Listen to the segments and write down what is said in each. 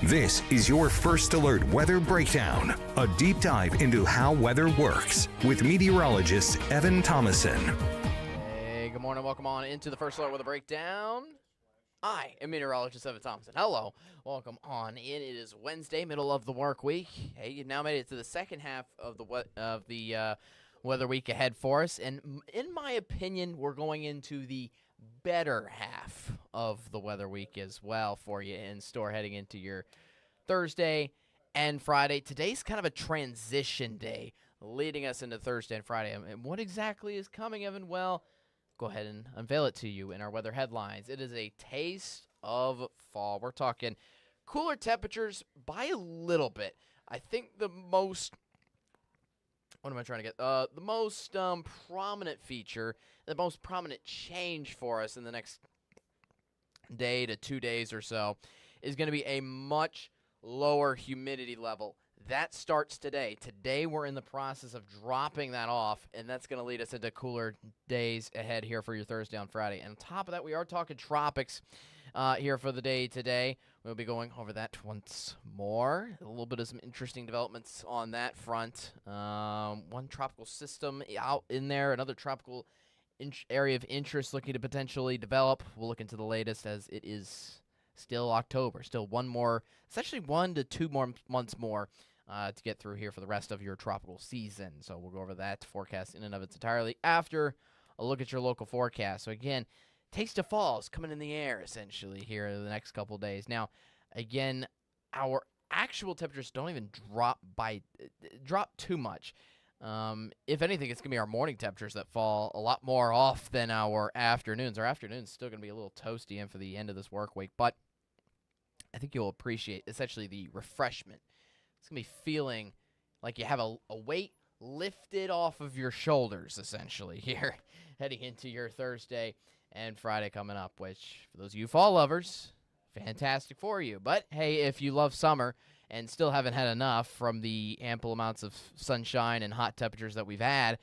This is your First Alert Weather Breakdown, a deep dive into how weather works with meteorologist Evan Thomason. Hey, good morning. Welcome on into the First Alert Weather Breakdown. I am meteorologist Evan Thomason. Hello. Welcome on in. It is Wednesday, middle of the work week. Hey, you've now made it to the second half of the weather week ahead for us. And in my opinion, we're going into the better half of the weather week as well for you in store heading into your Thursday and Friday. Today's kind of a transition day leading us into Thursday and Friday. And what exactly is coming, Evan? Well, go ahead and unveil it to you in our weather headlines. It is a taste of fall. We're talking cooler temperatures by a little bit. I think the most prominent feature, the most prominent change for us in the next day to 2 days or so is going to be a much lower humidity level. That starts today. Today we're in the process of dropping that off, and that's going to lead us into cooler days ahead here for your Thursday and Friday. And on top of that, we are talking tropics here for the day today. We'll be going over that once more. A little bit of some interesting developments on that front. One tropical system out in there, another tropical area of interest looking to potentially develop. We'll look into the latest as it is still October. Still it's actually 1 to 2 more months more to get through here for the rest of your tropical season. So we'll go over that forecast in and of its entirely after a look at your local forecast. So again, taste of fall is coming in the air essentially here in the next couple of days. Now, again, our actual temperatures don't even drop too much. If anything, it's going to be our morning temperatures that fall a lot more off than our afternoons. Our afternoons still going to be a little toasty in for the end of this work week, but I think you'll appreciate essentially the refreshment. It's going to be feeling like you have a weight lifted off of your shoulders essentially here heading into your Thursday and Friday coming up, which for those of you fall lovers, fantastic for you. But hey, if you love summer and still haven't had enough from the ample amounts of sunshine and hot temperatures that we've had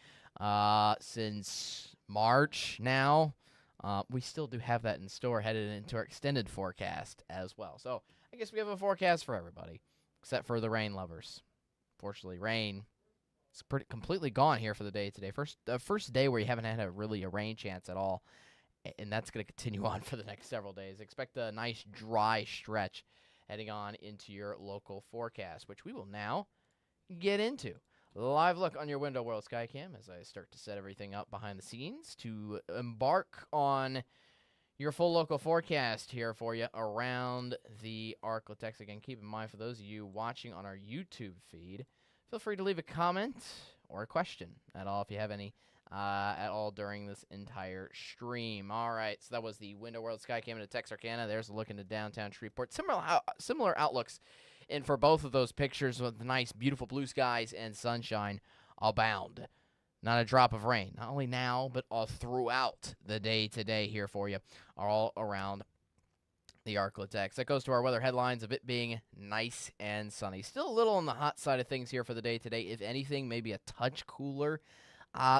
since March now, we still do have that in store headed into our extended forecast as well. So I guess we have a forecast for everybody, except for the rain lovers. Fortunately, rain is completely gone here for the day today. First day where you haven't had a rain chance at all, and that's going to continue on for the next several days. Expect a nice dry stretch heading on into your local forecast, which we will now get into. Live look on your Window World Skycam as I start to set everything up behind the scenes to embark on your full local forecast here for you around the Arklatex. Again, keep in mind for those of you watching on our YouTube feed, feel free to leave a comment or a question at all if you have any at all during this entire stream. All right, so that was the Window World Skycam into Texarkana. There's a look into downtown Shreveport. Similar outlooks in for both of those pictures with nice, beautiful blue skies and sunshine abound. Not a drop of rain, not only now, but all throughout the day today here for you, all around the Arklatex. That goes to our weather headlines of it being nice and sunny. Still a little on the hot side of things here for the day today. If anything, maybe a touch cooler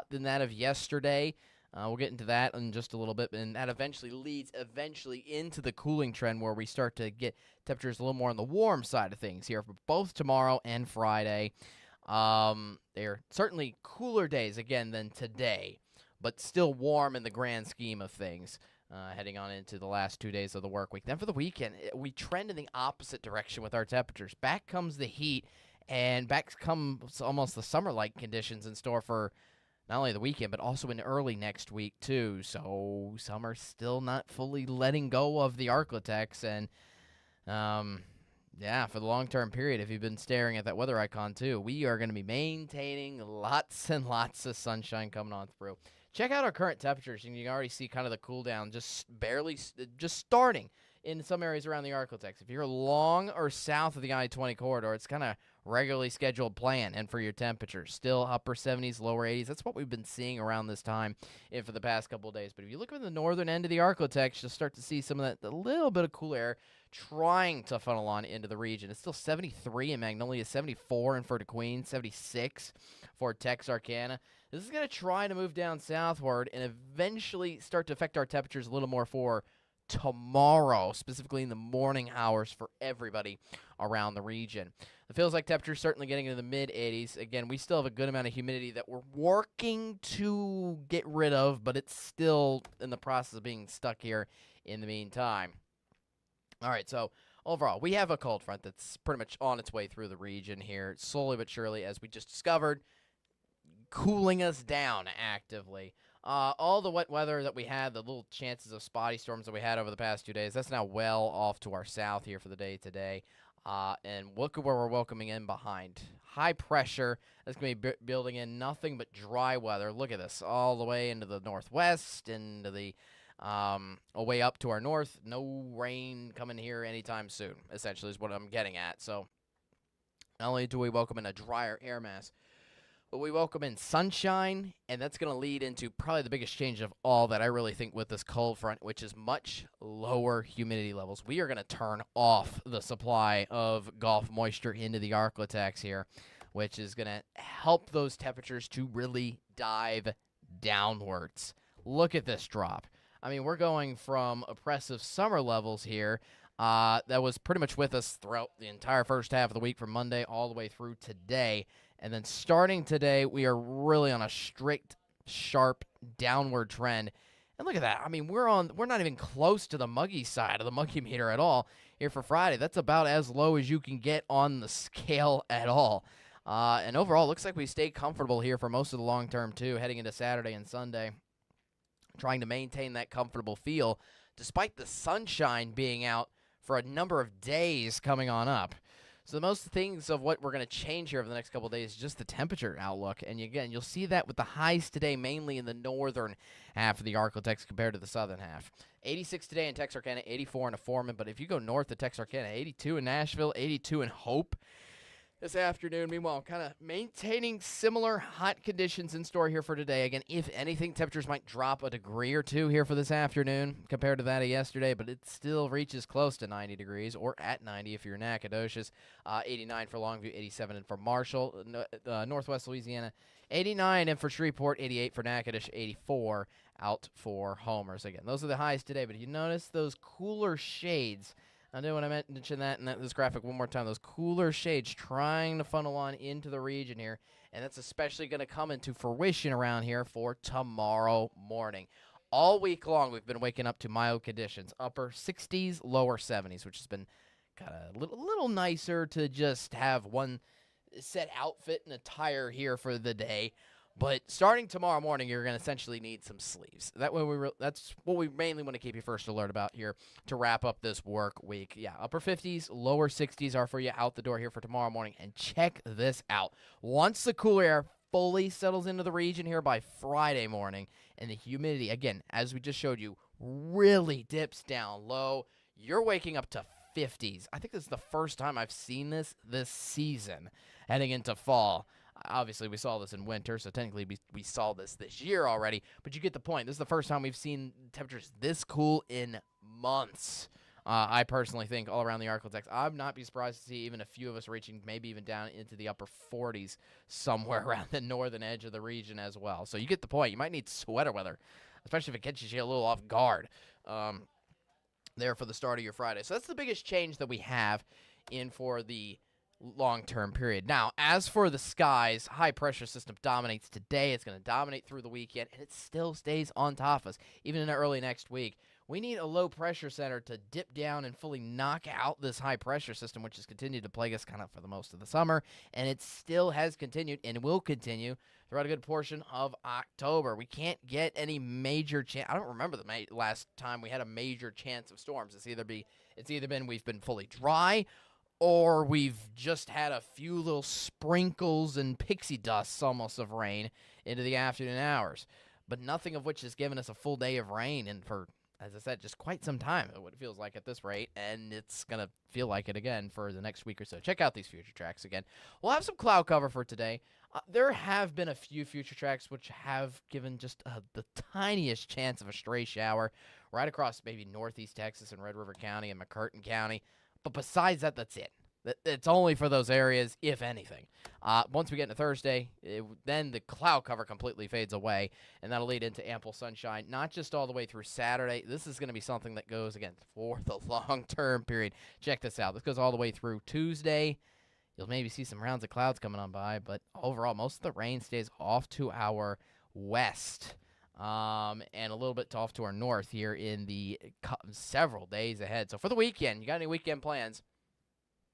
than that of yesterday. We'll get into that in just a little bit, and that eventually leads into the cooling trend where we start to get temperatures a little more on the warm side of things here for both tomorrow and Friday. They're certainly cooler days, again, than today, but still warm in the grand scheme of things heading on into the last 2 days of the work week. Then for the weekend, we trend in the opposite direction with our temperatures. Back comes the heat, and back comes almost the summer-like conditions in store for not only the weekend, but also in early next week, too. So summer's still not fully letting go of the Arklatex. And, for the long-term period, if you've been staring at that weather icon, too, we are going to be maintaining lots and lots of sunshine coming on through. Check out our current temperatures, and you can already see kind of the cool down just starting in some areas around the Arklatex. If you're along or south of the I-20 corridor, it's kind of regularly scheduled plan, and for your temperatures, still upper 70s, lower 80s. That's what we've been seeing around this time for the past couple of days. But if you look at the northern end of the Arklatex, you'll start to see some of that, a little bit of cool air trying to funnel on into the region. It's still 73 in Magnolia, 74 in Fort Queen, 76 for Texarkana. This is going to try to move down southward and eventually start to affect our temperatures a little more for tomorrow, specifically in the morning hours for everybody around the region. It feels like temperature's certainly getting into the mid-80s. Again, we still have a good amount of humidity that we're working to get rid of, but it's still in the process of being stuck here in the meantime. All right, so overall, we have a cold front that's pretty much on its way through the region here, slowly but surely, as we just discovered, cooling us down actively. All the wet weather that we had, the little chances of spotty storms that we had over the past 2 days, that's now well off to our south here for the day today. And look at where we're welcoming in behind. High pressure that's going to be building in nothing but dry weather. Look at this, all the way into the northwest, into the way up to our north. No rain coming here anytime soon, essentially, is what I'm getting at. So not only do we welcome in a drier air mass, but we welcome in sunshine, and that's going to lead into probably the biggest change of all that I really think with this cold front, which is much lower humidity levels. We are going to turn off the supply of Gulf moisture into the Arklatex here, which is going to help those temperatures to really dive downwards. Look at this drop. I mean, we're going from oppressive summer levels here that was pretty much with us throughout the entire first half of the week from Monday all the way through today. And then starting today, we are really on a strict, sharp downward trend. And look at that. I mean, we're not even close to the muggy side of the muggy meter at all here for Friday. That's about as low as you can get on the scale at all. And overall, it looks like we stay comfortable here for most of the long term, too, heading into Saturday and Sunday, trying to maintain that comfortable feel despite the sunshine being out for a number of days coming on up. So most things of what we're going to change here over the next couple of days is just the temperature outlook. And again, you'll see that with the highs today, mainly in the northern half of the Arklatex compared to the southern half. 86 today in Texarkana, 84 in Foreman. But if you go north of Texarkana, 82 in Nashville, 82 in Hope this afternoon. Meanwhile, kind of maintaining similar hot conditions in store here for today. Again, if anything, temperatures might drop a degree or two here for this afternoon compared to that of yesterday, but it still reaches close to 90 degrees, or at 90 if you're in Nacogdoches. 89 for Longview, 87 for Marshall, Northwest Louisiana, 89 in for Shreveport, 88 for Natchitoches, 84 out for Homers. Again, those are the highs today, but you notice those cooler shades. I do want to mention that in this graphic one more time. Those cooler shades trying to funnel on into the region here, and that's especially going to come into fruition around here for tomorrow morning. All week long, we've been waking up to mild conditions, upper 60s, lower 70s, which has been kind of a little nicer to just have one set outfit and attire here for the day. But starting tomorrow morning, you're going to essentially need some sleeves. That's what we mainly want to keep you first alert about here to wrap up this work week. Yeah, upper 50s, lower 60s are for you out the door here for tomorrow morning. And check this out. Once the cooler air fully settles into the region here by Friday morning, and the humidity, again, as we just showed you, really dips down low, you're waking up to 50s. I think this is the first time I've seen this season heading into fall. Obviously, we saw this in winter, so technically we saw this year already, but you get the point. This is the first time we've seen temperatures this cool in months. I personally think all around the Arklatex. I'd not be surprised to see even a few of us reaching maybe even down into the upper 40s somewhere around the northern edge of the region as well. So you get the point. You might need sweater weather, especially if it catches you a little off guard there for the start of your Friday. So that's the biggest change that we have in for the long-term period. Now, as for the skies, high-pressure system dominates today. It's going to dominate through the weekend, and it still stays on top of us, even in early next week. We need a low-pressure center to dip down and fully knock out this high-pressure system, which has continued to plague us kind of for the most of the summer, and it still has continued and will continue throughout a good portion of October. We can't get any major chance. I don't remember the last time we had a major chance of storms. It's either been we've been fully dry, or we've just had a few little sprinkles and pixie dusts almost of rain into the afternoon hours. But nothing of which has given us a full day of rain, and for, as I said, just quite some time, what it feels like at this rate, and it's going to feel like it again for the next week or so. Check out these future tracks again. We'll have some cloud cover for today. There have been a few future tracks which have given just the tiniest chance of a stray shower right across maybe northeast Texas and Red River County and McCurtain County. But besides that, that's it. It's only for those areas, if anything. Once we get into Thursday, then the cloud cover completely fades away, and that'll lead into ample sunshine, not just all the way through Saturday. This is going to be something that goes, again, for the long-term period. Check this out. This goes all the way through Tuesday. You'll maybe see some rounds of clouds coming on by, but overall, most of the rain stays off to our west. And a little bit off to our north here in the several days ahead. So for the weekend, you got any weekend plans?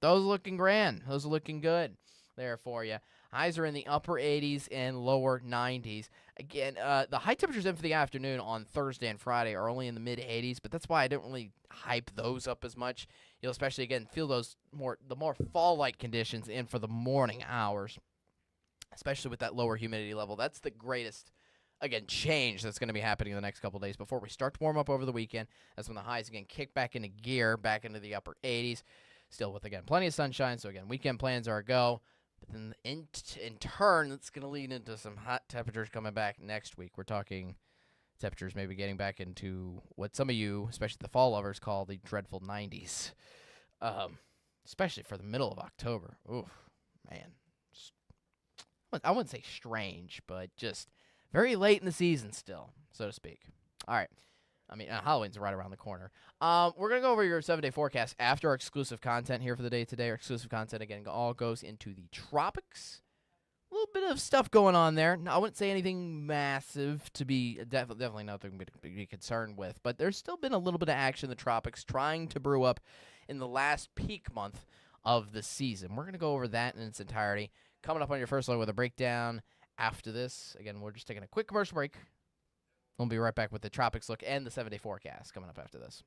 Those are looking grand. Those are looking good there for you. Highs are in the upper 80s and lower 90s. Again, the high temperatures in for the afternoon on Thursday and Friday are only in the mid-80s, but that's why I don't really hype those up as much. You'll especially, again, feel the more fall-like conditions in for the morning hours, especially with that lower humidity level. That's the greatest, again, change that's going to be happening in the next couple of days before we start to warm up over the weekend. That's when the highs, again, kick back into gear, back into the upper 80s. Still with, again, plenty of sunshine. So, again, weekend plans are a go. But then in turn, that's going to lead into some hot temperatures coming back next week. We're talking temperatures maybe getting back into what some of you, especially the fall lovers, call the dreadful 90s. Especially for the middle of October. Oof, man. I wouldn't say strange, but just very late in the season still, so to speak. All right. I mean, Halloween's right around the corner. We're going to go over your 7-day forecast after our exclusive content here for the day today. Our exclusive content, again, all goes into the tropics. A little bit of stuff going on there. No, I wouldn't say anything massive to be definitely nothing to be concerned with, but there's still been a little bit of action in the tropics trying to brew up in the last peak month of the season. We're going to go over that in its entirety. Coming up on your first look with a breakdown after this. Again, we're just taking a quick commercial break. We'll be right back with the tropics look and the 7-day forecast coming up after this.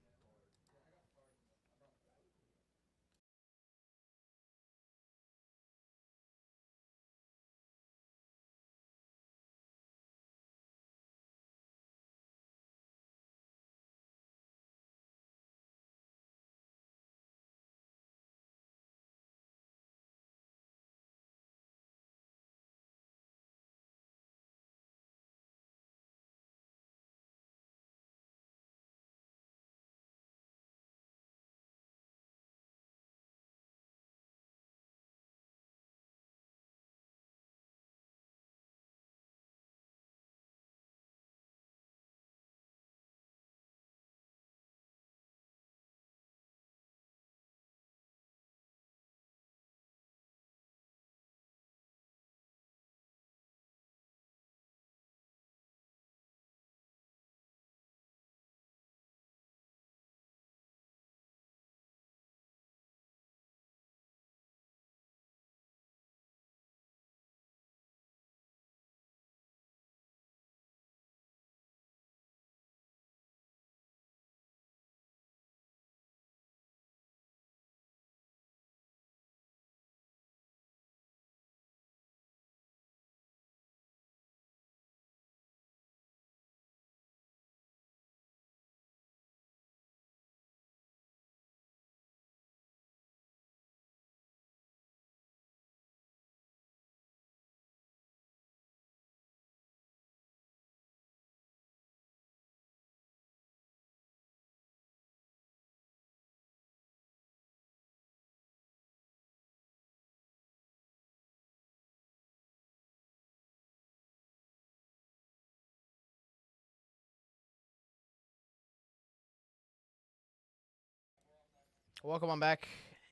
Welcome on back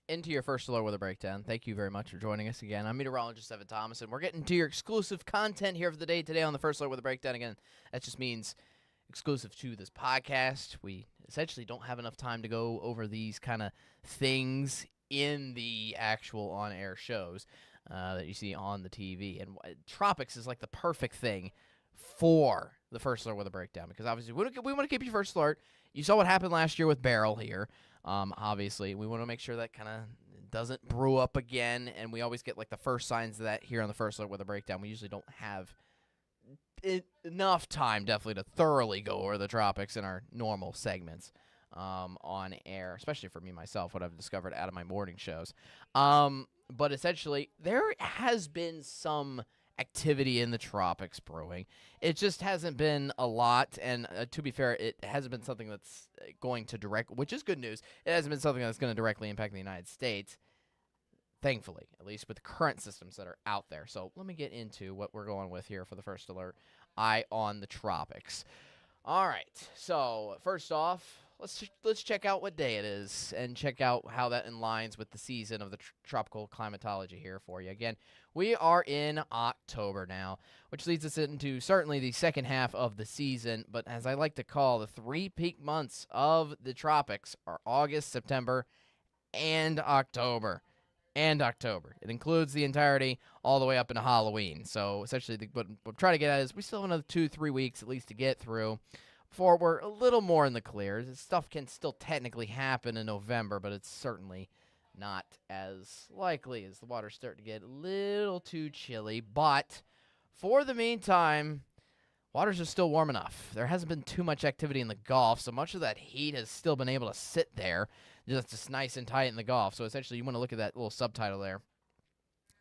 into your first Low Weather Breakdown. Thank you very much for joining us again. I'm meteorologist Evan Thomas, and we're getting to your exclusive content here for the day today on the first Low Weather Breakdown. Again, that just means exclusive to this podcast. We essentially don't have enough time to go over these kind of things in the actual on-air shows that you see on the TV. And tropics is like the perfect thing for the first Low Weather Breakdown because obviously we want to keep you first alert. You saw what happened last year with Beryl here. Obviously, we want to make sure that kind of doesn't brew up again, and we always get like the first signs of that here on the first look with a breakdown. We usually don't have enough time, definitely, to thoroughly go over the tropics in our normal segments on air, especially for me myself, what I've discovered out of my morning shows. But essentially, there has been some activity in the tropics brewing. It just hasn't been a lot, and to be fair, it hasn't been something that's going to which is good news. It hasn't been something that's going to directly impact the United States. thankfully, at least with the current systems that are out there. So let me get into what we're going with here for the first alert. Eye on the tropics. All right, so first off, let's check out what day it is and check out how that aligns with the season of the tropical climatology here for you. Again, we are in October now, which leads us into certainly the second half of the season, but as I like to call the 3 peak months of the tropics are August, September, and October. It includes the entirety all the way up into Halloween. So essentially what I'm trying to get at is we still have another 2-3 weeks at least to get through before we're a little more in the clear. This stuff can still technically happen in November, but it's certainly not as likely as the water's starting to get a little too chilly. But for the meantime, waters are still warm enough. There hasn't been too much activity in the Gulf, so much of that heat has still been able to sit there just nice and tight in the Gulf. So essentially, you want to look at that little subtitle there.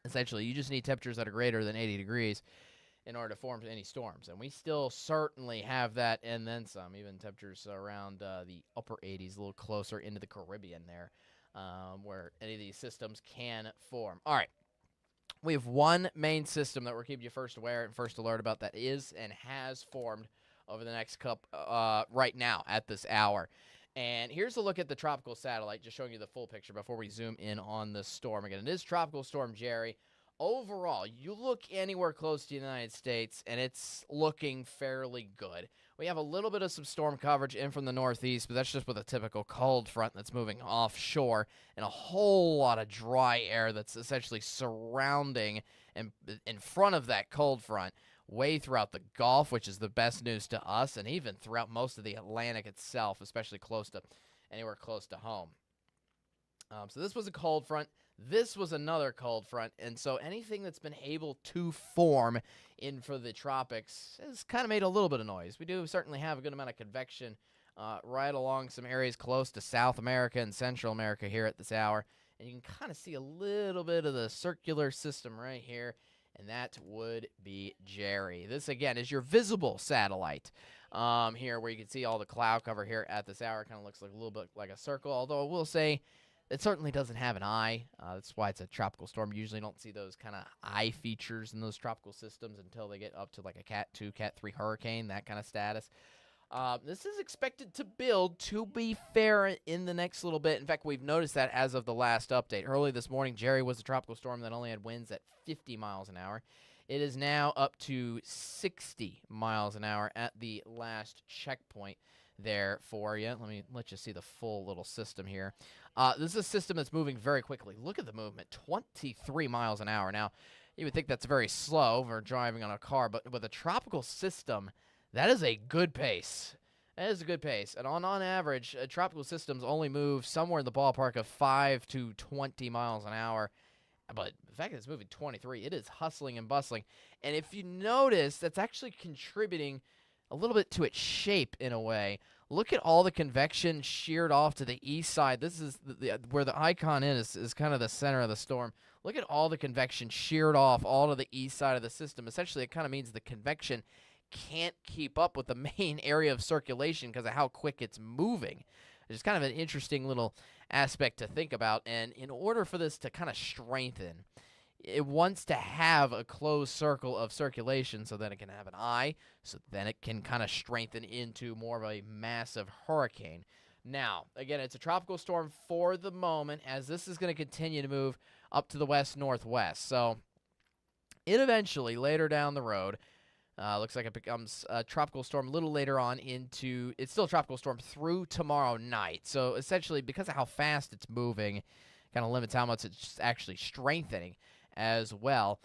Essentially, you just need temperatures that are greater than 80 degrees in order to form any storms. And we still certainly have that and then some, even temperatures around the upper 80s, a little closer into the Caribbean there, where any of these systems can form. All right. We have one main system that we're keeping you first aware and first alert about that is and has formed over the next right now at this hour. And here's a look at the tropical satellite, just showing you the full picture before we zoom in on the storm. Again, it is Tropical Storm Jerry. Overall, you look anywhere close to the United States, and it's looking fairly good. We have a little bit of some storm coverage in from the northeast, but that's just with a typical cold front that's moving offshore, and a whole lot of dry air that's essentially surrounding and in front of that cold front way throughout the Gulf, which is the best news to us, and even throughout most of the Atlantic itself, especially anywhere close to home. So this was a cold front. This was another cold front, and so anything that's been able to form in for the tropics has kind of made a little bit of noise. We do certainly have a good amount of convection right along some areas close to South America and Central America here at this hour, and you can kind of see a little bit of the circular system right here, and that would be Jerry. This, again, is your visible satellite here, where you can see all the cloud cover here at this hour. It kind of looks like a little bit like a circle, although I will say it certainly doesn't have an eye. That's why it's a tropical storm. You usually don't see those kind of eye features in those tropical systems until they get up to like a Cat 2, Cat 3 hurricane, that kind of status. This is expected to build, to be fair, in the next little bit. In fact, we've noticed that as of the last update. Early this morning, Jerry was a tropical storm that only had winds at 50 miles an hour. It is now up to 60 miles an hour at the last checkpoint there for you. Let you see the full little system here. This is a system that's moving very quickly. Look at the movement, 23 miles an hour. Now, you would think that's very slow for driving on a car, but with a tropical system, that is a good pace. That is a good pace. And on average, tropical systems only move somewhere in the ballpark of 5 to 20 miles an hour. But the fact that it's moving 23, it is hustling and bustling. And if you notice, that's actually contributing a little bit to its shape in a way. Look at all the convection sheared off to the east side. This is where the icon is kind of the center of the storm. Look at all the convection sheared off all to the east side of the system. Essentially, it kind of means the convection can't keep up with the main area of circulation because of how quick it's moving. It's kind of an interesting little aspect to think about. And in order for this to kind of strengthen, it wants to have a closed circle of circulation so that it can have an eye, so then it can kind of strengthen into more of a massive hurricane. Now, again, it's a tropical storm for the moment, as this is going to continue to move up to the west-northwest. So it eventually, later down the road, looks like it becomes a tropical storm a little later on into, it's still a tropical storm through tomorrow night. So essentially, because of how fast it's moving, kind of limits how much it's actually strengthening as well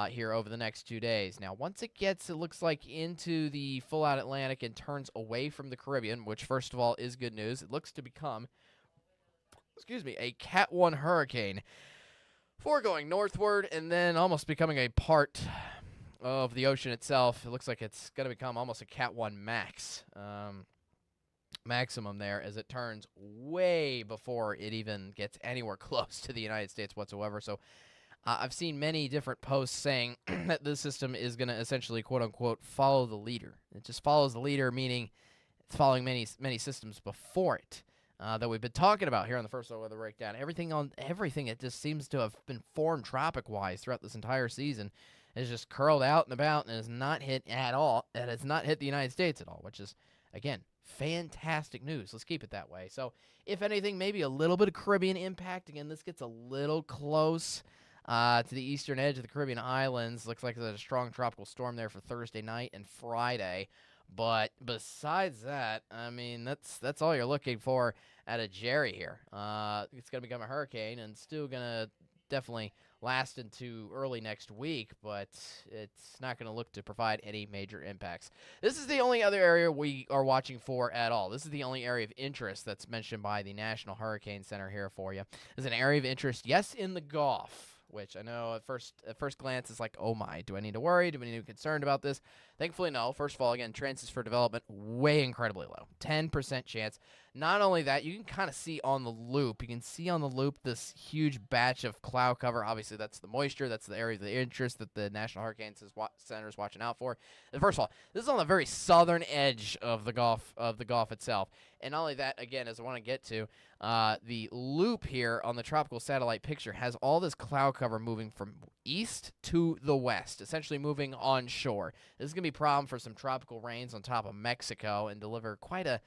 here over the next 2 days. Now, once it gets, it looks like, into the full-out Atlantic and turns away from the Caribbean, which, first of all, is good news. It looks to become, a Cat 1 hurricane before going northward and then almost becoming a part of the ocean itself. It looks like it's going to become almost a Cat 1 max. Maximum there as it turns way before it even gets anywhere close to the United States whatsoever. So I've seen many different posts saying that this system is going to essentially, quote-unquote, follow the leader. It just follows the leader, meaning it's following many systems before it. that we've been talking about here on the First Look Weather Breakdown. Everything it just seems to have been formed tropic-wise throughout this entire season is just curled out and about and has not hit at all. And has not hit the United States at all, which is, again, fantastic news. Let's keep it that way. So, if anything, maybe a little bit of Caribbean impact. Again, this gets a little close to the eastern edge of the Caribbean islands. Looks like there's a strong tropical storm there for Thursday night and Friday. But besides that, I mean, that's all you're looking for out of Jerry here. It's going to become a hurricane and still going to definitely last into early next week, but it's not going to look to provide any major impacts. This is the only other area we are watching for at all. This is the only area of interest that's mentioned by the National Hurricane Center here for you. There's an area of interest, yes, in the Gulf, which I know at first glance is like, oh my, do I need to worry? Do we need to be concerned about this? Thankfully, no. First of all, again, chances for development way incredibly low. 10% chance. Not only that, you can kind of see on the loop. You can see on the loop this huge batch of cloud cover. Obviously, that's the moisture. That's the area of the interest that the National Hurricane Center is watching out for. And first of all, this is on the very southern edge of the Gulf itself. And not only that, again, as I want to get to, the loop here on the tropical satellite picture has all this cloud cover moving from east to the west, essentially moving onshore. This is going to be a problem for some tropical rains on top of Mexico and deliver quite a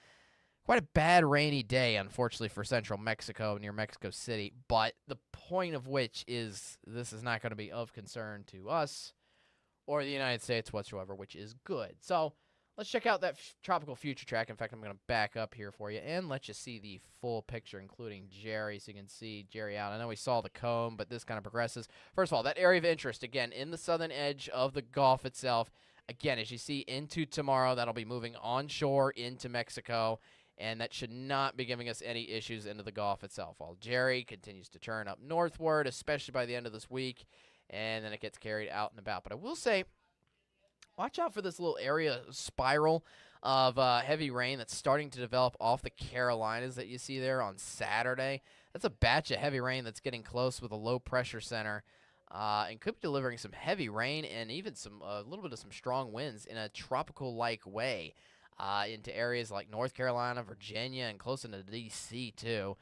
bad rainy day, unfortunately, for central Mexico near Mexico City. But the point of which is this is not going to be of concern to us or the United States whatsoever, which is good. So let's check out that tropical future track. In fact, I'm going to back up here for you and let you see the full picture, including Jerry, so you can see Jerry out. I know we saw the cone, but this kind of progresses. First of all, that area of interest, again, in the southern edge of the Gulf itself. Again, as you see into tomorrow, that'll be moving onshore into Mexico, and that should not be giving us any issues into the Gulf itself. While Jerry continues to turn up northward, especially by the end of this week, and then it gets carried out and about. But I will say, watch out for this little area spiral of heavy rain that's starting to develop off the Carolinas that you see there on Saturday. That's a batch of heavy rain that's getting close with a low-pressure center and could be delivering some heavy rain and even a little bit of some strong winds in a tropical-like way into areas like North Carolina, Virginia, and close into D.C. too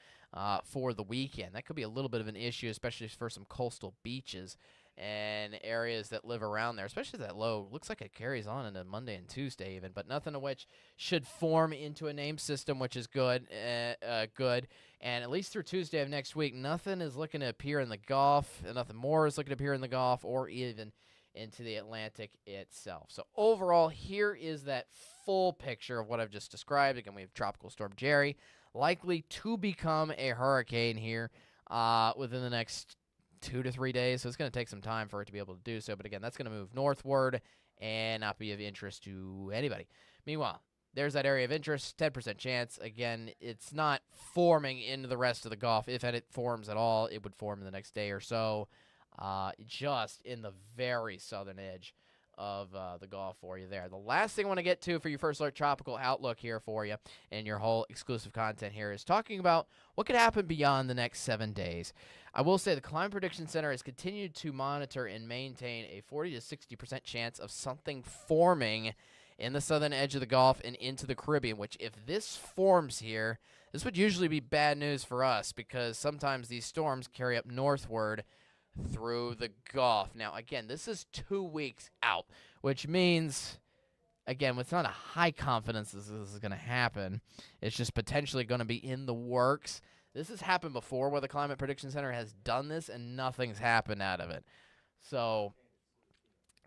for the weekend. That could be a little bit of an issue, especially for some coastal beaches and areas that live around there, especially that low. Looks like it carries on into Monday and Tuesday even, but nothing of which should form into a name system, which is good. And at least through Tuesday of next week, nothing is looking to appear in the Gulf, and nothing more is looking to appear in the Gulf or even into the Atlantic itself. So overall, here is that full picture of what I've just described. Again, we have Tropical Storm Jerry, likely to become a hurricane here within the next 2 to 3 days, so it's going to take some time for it to be able to do so. But again, that's going to move northward and not be of interest to anybody. Meanwhile, there's that area of interest, 10% chance. Again, it's not forming into the rest of the Gulf. If it forms at all, it would form in the next day or so, just in the very southern edge of the Gulf for you there. The last thing I want to get to for your First Alert Tropical Outlook here for you and your whole exclusive content here is talking about what could happen beyond the next 7 days. I will say the Climate Prediction Center has continued to monitor and maintain a 40 to 60% chance of something forming in the southern edge of the Gulf and into the Caribbean, which if this forms here, this would usually be bad news for us because sometimes these storms carry up northward through the Gulf. Now, again, this is 2 weeks out, which means, again, it's not a high confidence this is going to happen. It's just potentially going to be in the works. This has happened before where the Climate Prediction Center has done this and nothing's happened out of it. So,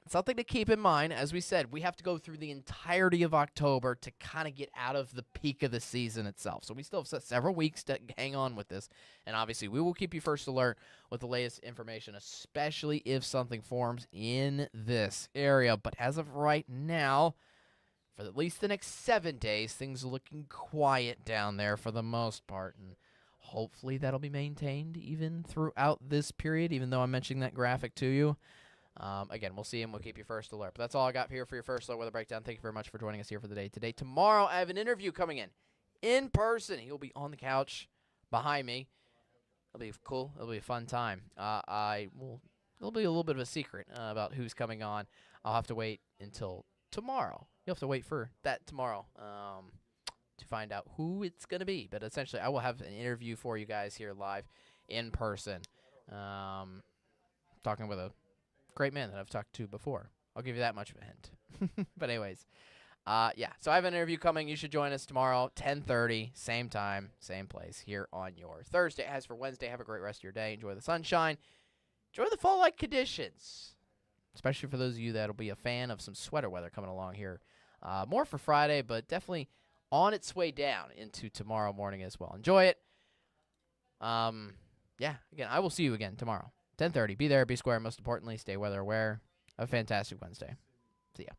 something to keep in mind. As we said, we have to go through the entirety of October to kind of get out of the peak of the season itself. So we still have several weeks to hang on with this. And obviously, we will keep you first alert with the latest information, especially if something forms in this area. But as of right now, for at least the next 7 days, things are looking quiet down there for the most part. And hopefully that'll be maintained even throughout this period, even though I'm mentioning that graphic to you. Again, we'll see and we'll keep you first alert. But that's all I got here for your First Alert Weather Breakdown. Thank you very much for joining us here for the day today. Tomorrow, I have an interview coming in person. He'll be on the couch behind me. It'll be cool. It'll be a fun time. It'll be a little bit of a secret about who's coming on. I'll have to wait until tomorrow. You'll have to wait for that tomorrow. to find out who it's going to be. But essentially, I will have an interview for you guys here live in person. Talking with a great man that I've talked to before. I'll give you that much of a hint. But anyways, yeah. So I have an interview coming. You should join us tomorrow, 10:30, same time, same place here on your Thursday. As for Wednesday, have a great rest of your day. Enjoy the sunshine. Enjoy the fall-like conditions, especially for those of you that will be a fan of some sweater weather coming along here. More for Friday, but definitely on its way down into tomorrow morning as well. Enjoy it. Yeah, again, I will see you again tomorrow, 10:30. Be there, be square. Most importantly, stay weather aware. Have a fantastic Wednesday. See ya.